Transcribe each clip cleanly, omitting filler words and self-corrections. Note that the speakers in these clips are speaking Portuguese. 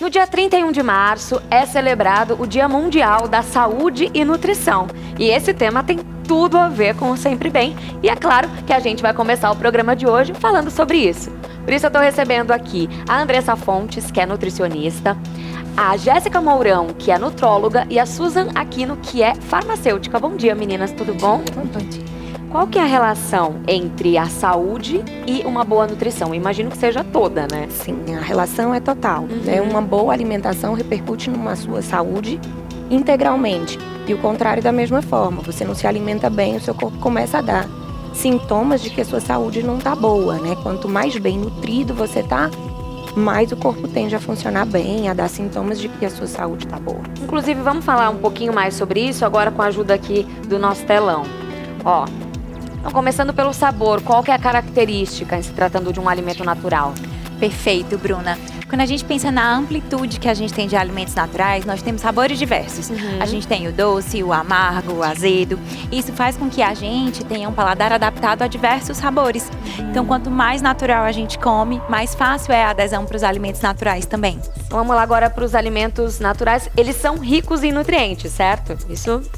No dia 31 de março é celebrado o Dia Mundial da Saúde e Nutrição. E esse tema tem tudo a ver com o Sempre Bem. E é claro que a gente vai começar o programa de hoje falando sobre isso. Por isso eu estou recebendo aqui a Andressa Fontes, que é nutricionista, a Jéssica Mourão, que é nutróloga, e a Susan Aquino, que é farmacêutica. Bom dia, meninas, tudo bom? Bom dia. Qual que é a relação entre a saúde e uma boa nutrição? Imagino que seja toda, né? Sim, a relação é total. Né? Uma boa alimentação repercute numa sua saúde integralmente. E o contrário da mesma forma. Você não se alimenta bem, o seu corpo começa a dar sintomas de que a sua saúde não está boa, né? Quanto mais bem nutrido você está, mais o corpo tende a funcionar bem, a dar sintomas de que a sua saúde está boa. Inclusive, vamos falar um pouquinho mais sobre isso agora com a ajuda aqui do nosso telão. Ó, então, começando pelo sabor, qual que é a característica em se tratando de um alimento natural? Perfeito, Bruna. Quando a gente pensa na amplitude que a gente tem de alimentos naturais, nós temos sabores diversos. A gente tem o doce, o amargo, o azedo. Isso faz com que a gente tenha um paladar adaptado a diversos sabores. Então, quanto mais natural a gente come, mais fácil é a adesão para os alimentos naturais também. Vamos lá agora para os alimentos naturais. Eles são ricos em nutrientes, certo?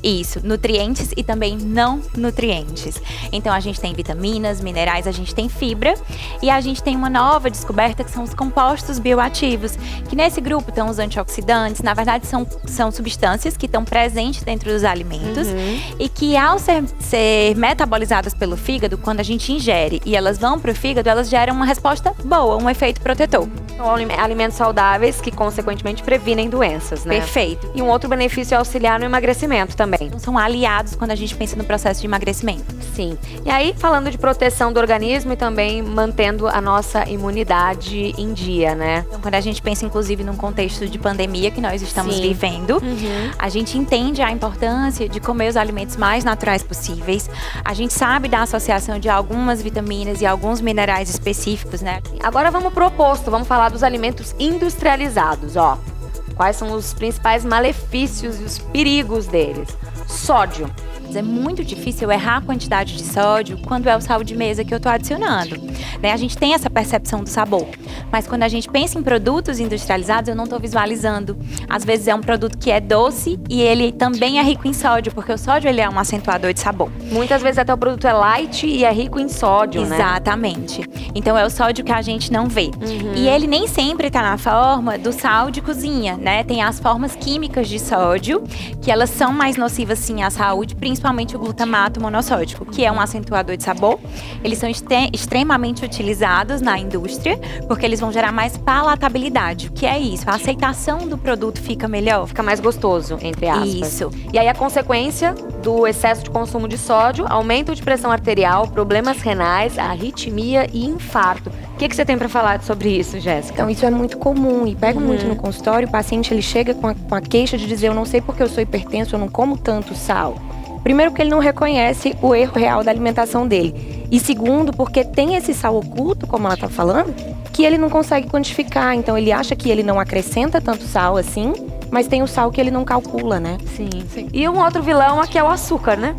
Isso, nutrientes e também não nutrientes. Então, a gente tem vitaminas, minerais, a gente tem fibra. E a gente tem uma nova descoberta que são os compostos bioativos, que nesse grupo estão os antioxidantes. Na verdade, são substâncias que estão presentes dentro dos alimentos e que, ao ser metabolizadas pelo fígado, quando a gente ingere e elas vão para o fígado, elas geram uma resposta boa, um efeito protetor. Então, alimentos saudáveis que, consequentemente, previnem doenças, né? Perfeito. E um outro benefício é auxiliar no emagrecimento também. Então, são aliados quando a gente pensa no processo de emagrecimento. Sim. E aí, falando de proteção do organismo e também mantendo a nossa imunidade em dia, né? Então, quando a gente pensa, inclusive, num contexto de pandemia que nós estamos vivendo, a gente entende a importância de comer os alimentos mais naturais possíveis. A gente sabe da associação de algumas vitaminas e alguns minerais específicos, né? Agora vamos pro oposto, vamos falar dos alimentos industrializados, ó. Quais são os principais malefícios e os perigos deles? Sódio. É muito difícil errar a quantidade de sódio quando é o sal de mesa que eu estou adicionando. Né? A gente tem essa percepção do sabor, mas quando a gente pensa em produtos industrializados, eu não estou visualizando. Às vezes é um produto que é doce e ele também é rico em sódio, porque o sódio ele é um acentuador de sabor. Muitas vezes até o produto é light e é rico em sódio, né? Exatamente. Então é o sódio que a gente não vê. E ele nem sempre está na forma do sal de cozinha, né? Tem as formas químicas de sódio, que elas são mais nocivas sim à saúde, principalmente o glutamato monossódico, que é um acentuador de sabor. Eles são extremamente utilizados na indústria, porque eles vão gerar mais palatabilidade. O que é isso? A aceitação do produto fica melhor. Fica mais gostoso, entre aspas. Isso. E aí a consequência do excesso de consumo de sódio, aumento de pressão arterial, problemas renais, arritmia e infarto. O que você tem para falar sobre isso, Jéssica? Então, isso é muito comum e pego muito no consultório. O paciente ele chega com a queixa de dizer: eu não sei porque eu sou hipertenso, eu não como tanto sal. Primeiro, porque ele não reconhece o erro real da alimentação dele. E segundo, porque tem esse sal oculto, como ela está falando, que ele não consegue quantificar. Então, ele acha que ele não acrescenta tanto sal assim, mas tem o sal que ele não calcula, né? Sim. E um outro vilão aqui é o açúcar, né?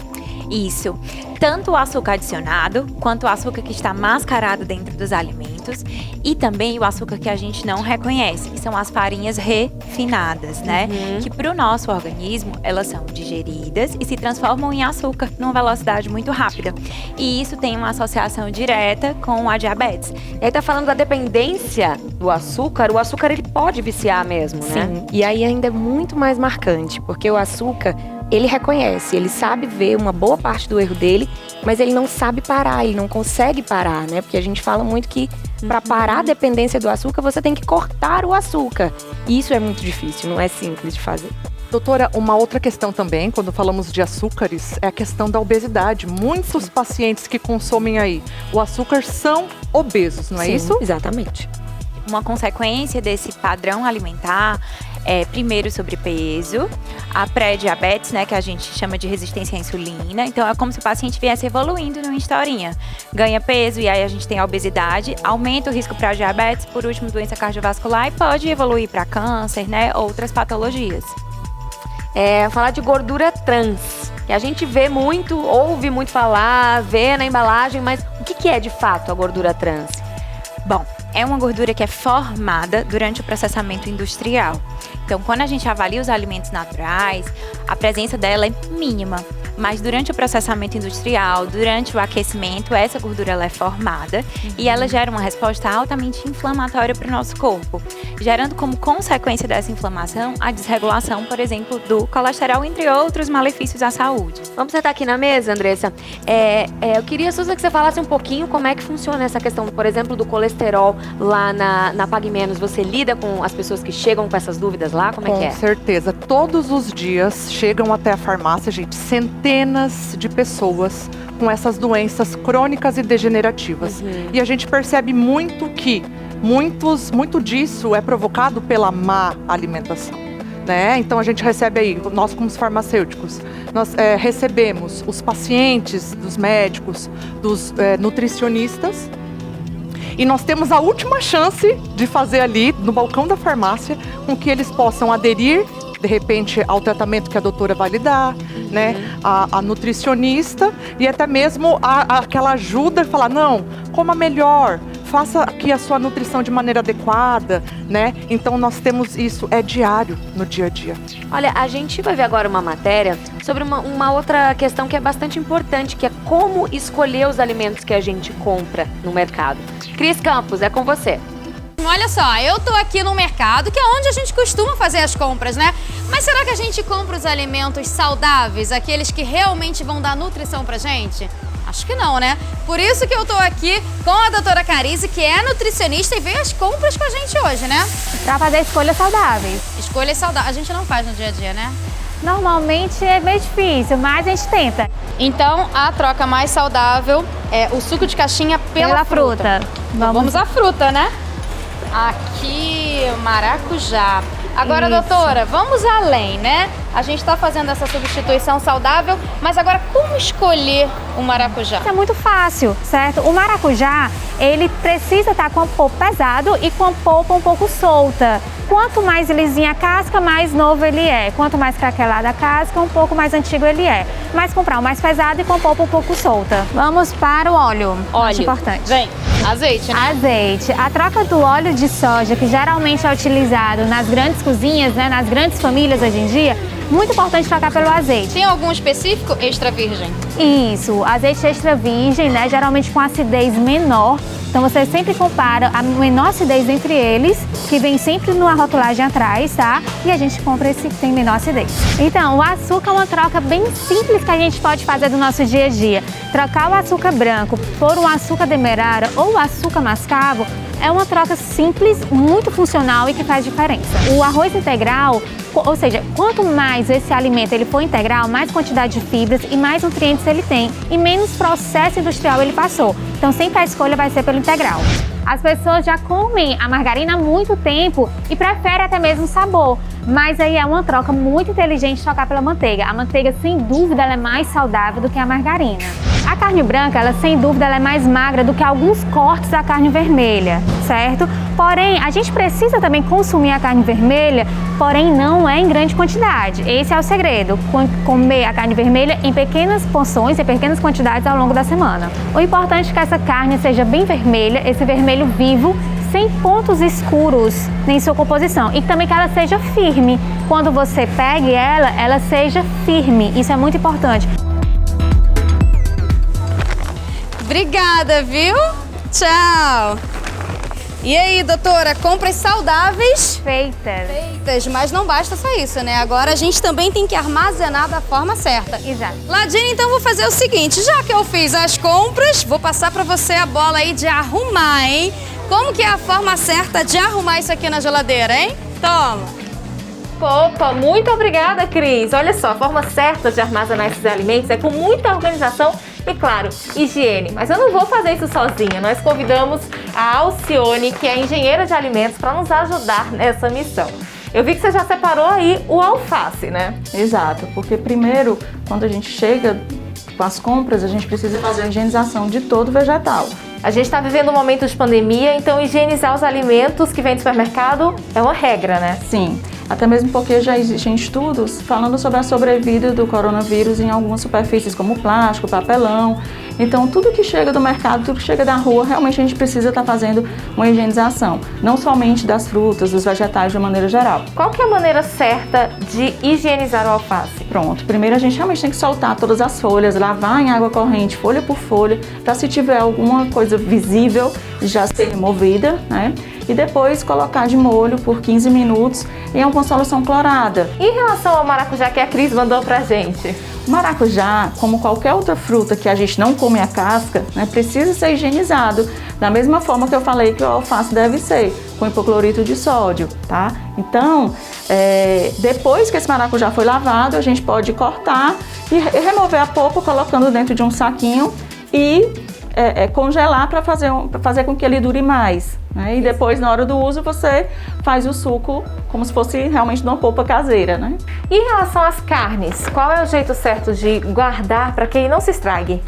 Isso. Tanto o açúcar adicionado, quanto o açúcar que está mascarado dentro dos alimentos e também o açúcar que a gente não reconhece, que são as farinhas refinadas, né? Que para o nosso organismo, elas são digeridas e se transformam em açúcar numa velocidade muito rápida. E isso tem uma associação direta com a diabetes. E aí tá falando da dependência do açúcar, o açúcar ele pode viciar mesmo, né? Sim, e aí ainda é muito mais marcante, porque o açúcar, ele reconhece, ele sabe ver uma boa parte do erro dele, mas ele não sabe parar, ele não consegue parar, né? Porque a gente fala muito que para parar a dependência do açúcar, você tem que cortar o açúcar. E isso é muito difícil, não é simples de fazer. Doutora, uma outra questão também, quando falamos de açúcares, é a questão da obesidade. Muitos pacientes que consomem aí o açúcar são obesos, não é isso? Exatamente. Uma consequência desse padrão alimentar é, primeiro, sobrepeso, a pré-diabetes, né, que a gente chama de resistência à insulina. Então, é como se o paciente viesse evoluindo numa historinha. Ganha peso e aí a gente tem a obesidade, aumenta o risco para diabetes, por último, doença cardiovascular e pode evoluir para câncer, né, outras patologias. Falar de gordura trans, que a gente vê muito, ouve muito falar, vê na embalagem, mas o que é de fato a gordura trans? Bom, é uma gordura que é formada durante o processamento industrial. Então, quando a gente avalia os alimentos naturais, a presença dela é mínima. Mas durante o processamento industrial, durante o aquecimento, essa gordura ela é formada e ela gera uma resposta altamente inflamatória para o nosso corpo, gerando como consequência dessa inflamação a desregulação, por exemplo, do colesterol, entre outros malefícios à saúde. Vamos sentar aqui na mesa, Andressa. Eu queria, Suza, que você falasse um pouquinho como é que funciona essa questão, por exemplo, do colesterol lá na Pague Menos. Você lida com as pessoas que chegam com essas dúvidas lá? Como é que é? Com certeza. Todos os dias chegam até a farmácia, gente, centenas de pessoas com essas doenças crônicas e degenerativas. E a gente percebe muito que muito disso é provocado pela má alimentação, né? Então a gente recebe aí, nós como farmacêuticos, nós recebemos os pacientes dos médicos, dos nutricionistas, e nós temos a última chance de fazer ali, no balcão da farmácia, com que eles possam aderir, de repente, ao tratamento que a doutora vai lhe dar, né? A nutricionista e até mesmo aquela ajuda, falar, não, coma melhor, faça aqui a sua nutrição de maneira adequada, né? Então nós temos isso, é diário no dia a dia. Olha, a gente vai ver agora uma matéria sobre uma outra questão que é bastante importante, que é como escolher os alimentos que a gente compra no mercado. Cris Campos, é com você. Olha só, eu tô aqui no mercado, que é onde a gente costuma fazer as compras, né? Mas será que a gente compra os alimentos saudáveis, aqueles que realmente vão dar nutrição pra gente? Acho que não, né? Por isso que eu tô aqui com a doutora Carize, que é nutricionista e veio as compras com a gente hoje, né? Pra fazer escolhas saudáveis. Escolhas saudáveis. A gente não faz no dia a dia, né? Normalmente é meio difícil, mas a gente tenta. Então, a troca mais saudável é o suco de caixinha pela fruta. Vamos à fruta, né? Aqui, maracujá. Agora, doutora, vamos além, né? A gente está fazendo essa substituição saudável, mas agora como escolher o maracujá? É muito fácil, certo? O maracujá, ele precisa estar com a polpa pesado e com a polpa um pouco solta. Quanto mais lisinha a casca, mais novo ele é. Quanto mais craquelada a casca, um pouco mais antigo ele é. Mas comprar o mais pesado e com a polpa um pouco solta. Vamos para o óleo. Acho importante. Vem. Azeite, né? Azeite. A troca do óleo de soja, que geralmente é utilizado nas grandes cozinhas, né, nas grandes famílias hoje em dia, muito importante trocar pelo azeite. Tem algum específico? Extra virgem. Isso, azeite extra virgem, né, geralmente com acidez menor. Então você sempre compara a menor acidez entre eles, que vem sempre numa rotulagem atrás, tá? E a gente compra esse que tem menor acidez. Então, o açúcar é uma troca bem simples que a gente pode fazer do nosso dia a dia. Trocar o açúcar branco por um açúcar demerara ou o açúcar mascavo é uma troca simples, muito funcional e que faz diferença. O arroz integral, ou seja, quanto mais esse alimento ele for integral, mais quantidade de fibras e mais nutrientes ele tem e menos processo industrial ele passou. Então sempre a escolha vai ser pelo integral. As pessoas já comem a margarina há muito tempo e preferem até mesmo o sabor, mas aí é uma troca muito inteligente trocar pela manteiga. A manteiga, sem dúvida, ela é mais saudável do que a margarina. A carne branca, ela sem dúvida, ela é mais magra do que alguns cortes da carne vermelha, certo? Porém, a gente precisa também consumir a carne vermelha, porém não é em grande quantidade. Esse é o segredo, comer a carne vermelha em pequenas porções, em pequenas quantidades ao longo da semana. O importante é que essa carne seja bem vermelha, esse vermelho vivo, sem pontos escuros em sua composição, e também que ela seja firme. Quando você pegue ela seja firme, isso é muito importante. Obrigada, viu? Tchau! E aí, doutora, compras saudáveis? Feitas. Mas não basta só isso, né? Agora a gente também tem que armazenar da forma certa. Exato. Ladine, então vou fazer o seguinte, já que eu fiz as compras, vou passar pra você a bola aí de arrumar, hein? Como que é a forma certa de arrumar isso aqui na geladeira, hein? Toma! Opa, muito obrigada, Cris. Olha só, a forma certa de armazenar esses alimentos é com muita organização e, claro, higiene. Mas eu não vou fazer isso sozinha. Nós convidamos a Alcione, que é engenheira de alimentos, para nos ajudar nessa missão. Eu vi que você já separou aí o alface, né? Exato, porque primeiro, quando a gente chega com as compras, a gente precisa fazer a higienização de todo o vegetal. A gente está vivendo um momento de pandemia, então higienizar os alimentos que vem do supermercado é uma regra, né? Sim, Até mesmo porque já existem estudos falando sobre a sobrevida do coronavírus em algumas superfícies como plástico, papelão. Então, tudo que chega do mercado, tudo que chega da rua, realmente a gente precisa estar fazendo uma higienização. Não somente das frutas, dos vegetais de uma maneira geral. Qual que é a maneira certa de higienizar o alface? Pronto, primeiro a gente realmente tem que soltar todas as folhas, lavar em água corrente, folha por folha, para se tiver alguma coisa visível, já ser removida, né? E depois colocar de molho por 15 minutos em alguma solução clorada. Em relação ao maracujá que a Cris mandou pra gente? O maracujá, como qualquer outra fruta que a gente não come a casca, né, precisa ser higienizado. Da mesma forma que eu falei que o alface deve ser, com hipoclorito de sódio, tá? Então, depois que esse maracujá foi lavado, a gente pode cortar e remover a polpa colocando dentro de um saquinho e congelar para fazer com que ele dure mais. Né? E depois, na hora do uso, você faz o suco como se fosse realmente de uma polpa caseira, né? E em relação às carnes, qual é o jeito certo de guardar para que não se estrague?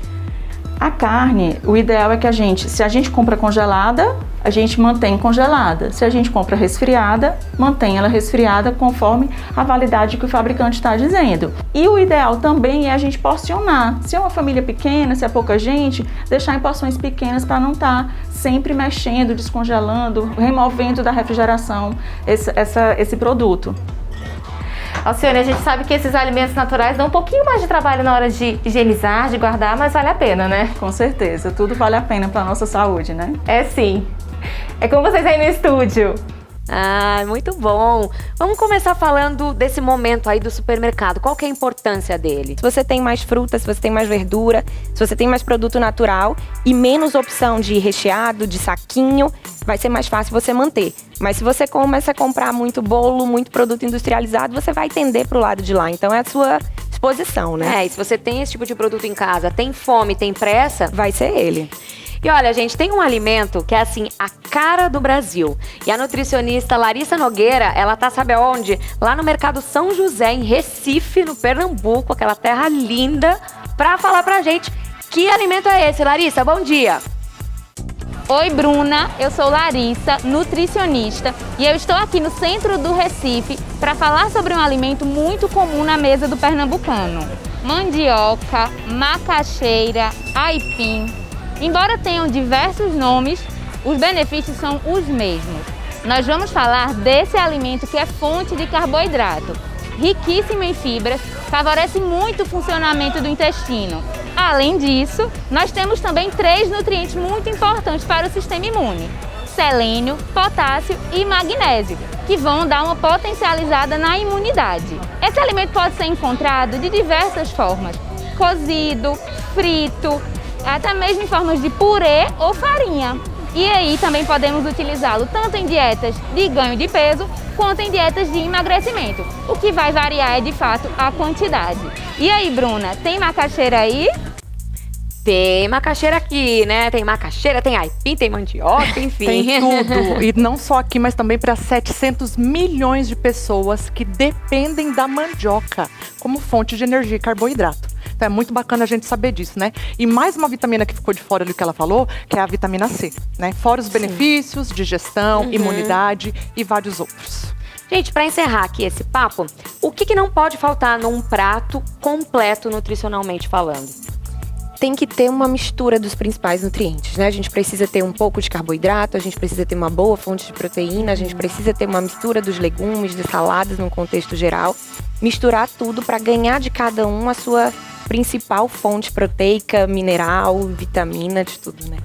A carne, o ideal é que se a gente compra congelada, a gente mantém congelada. Se a gente compra resfriada, mantém ela resfriada conforme a validade que o fabricante está dizendo. E o ideal também é a gente porcionar. Se é uma família pequena, se é pouca gente, deixar em porções pequenas para não estar sempre mexendo, descongelando, removendo da refrigeração esse produto. Alcione, a gente sabe que esses alimentos naturais dão um pouquinho mais de trabalho na hora de higienizar, de guardar, mas vale a pena, né? Com certeza, tudo vale a pena para a nossa saúde, né? É sim. É com vocês aí no estúdio. Ah, muito bom. Vamos começar falando desse momento aí do supermercado. Qual que é a importância dele? Se você tem mais fruta, se você tem mais verdura, se você tem mais produto natural e menos opção de recheado, de saquinho, vai ser mais fácil você manter. Mas se você começa a comprar muito bolo, muito produto industrializado, você vai tender pro lado de lá. Então é a sua exposição, né? E se você tem esse tipo de produto em casa, tem fome, tem pressa, vai ser ele. E olha, gente, tem um alimento que é assim, a cara do Brasil. E a nutricionista Larissa Nogueira, ela tá, sabe aonde? Lá no Mercado São José, em Recife, no Pernambuco, aquela terra linda, pra falar pra gente que alimento é esse. Larissa, bom dia! Oi, Bruna, eu sou Larissa, nutricionista, e eu estou aqui no centro do Recife para falar sobre um alimento muito comum na mesa do pernambucano. Mandioca, macaxeira, aipim. Embora tenham diversos nomes, os benefícios são os mesmos. Nós vamos falar desse alimento que é fonte de carboidrato. Riquíssimo em fibras, favorece muito o funcionamento do intestino. Além disso, nós temos também 3 nutrientes muito importantes para o sistema imune: selênio, potássio e magnésio, que vão dar uma potencializada na imunidade. Esse alimento pode ser encontrado de diversas formas: cozido, frito, até mesmo em formas de purê ou farinha. E aí também podemos utilizá-lo tanto em dietas de ganho de peso, quanto em dietas de emagrecimento. O que vai variar é, de fato, a quantidade. E aí, Bruna, tem macaxeira aí? Tem macaxeira aqui, né? Tem macaxeira, tem aipim, tem mandioca, enfim. Tem tudo. E não só aqui, mas também para 700 milhões de pessoas que dependem da mandioca como fonte de energia e carboidrato. Então é muito bacana a gente saber disso, né? E mais uma vitamina que ficou de fora do que ela falou, que é a vitamina C, né? Fora os benefícios, digestão, imunidade e vários outros. Gente, para encerrar aqui esse papo, o que não pode faltar num prato completo nutricionalmente falando? Tem que ter uma mistura dos principais nutrientes, né? A gente precisa ter um pouco de carboidrato, a gente precisa ter uma boa fonte de proteína, a gente precisa ter uma mistura dos legumes, de saladas num contexto geral. Misturar tudo para ganhar de cada um a sua principal fonte proteica, mineral, vitamina, de tudo, né?